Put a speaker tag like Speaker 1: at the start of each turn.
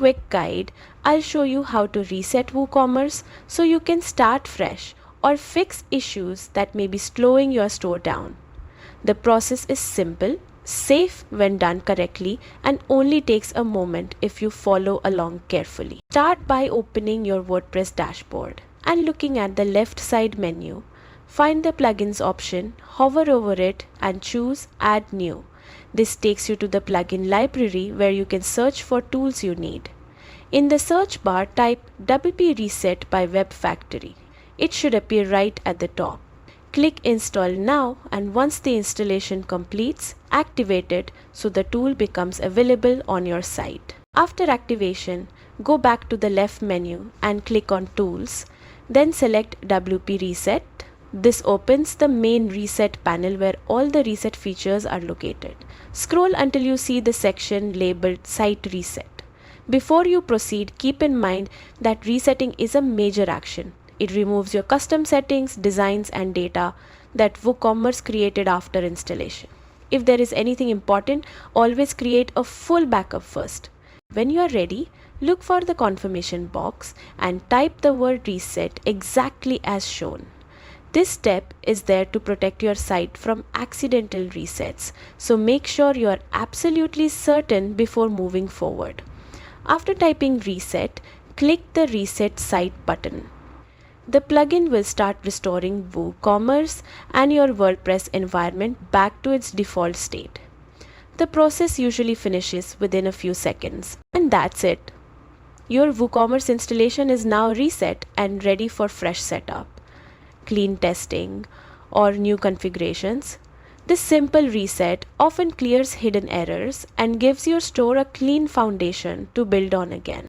Speaker 1: quick guide, I'll show you how to reset WooCommerce so you can start fresh or fix issues that may be slowing your store down. The process is simple, safe when done correctly, and only takes a moment if you follow along carefully. Start by opening your WordPress dashboard and looking at the left side menu. Find the plugins option, hover over it and choose Add New. This takes you to the plugin library where you can search for tools you need. In the search bar, type WP Reset by Web Factory. It should appear right at the top. Click Install Now, and once the installation completes, activate it so the tool becomes available on your site. After activation, go back to the left menu and click on Tools, then select WP Reset. This opens the main reset panel where all the reset features are located. Scroll until you see the section labeled Site Reset. Before you proceed, keep in mind that resetting is a major action. It removes your custom settings, designs, and data that WooCommerce created after installation. If there is anything important, always create a full backup first. When you are ready, look for the confirmation box and type the word reset exactly as shown. This step is there to protect your site from accidental resets, so make sure you are absolutely certain before moving forward. After typing reset, click the Reset Site button. The plugin will start restoring WooCommerce and your WordPress environment back to its default state. The process usually finishes within a few seconds. And that's it. Your WooCommerce installation is now reset and ready for fresh setup, clean testing, or new configurations. This simple reset often clears hidden errors and gives your store a clean foundation to build on again.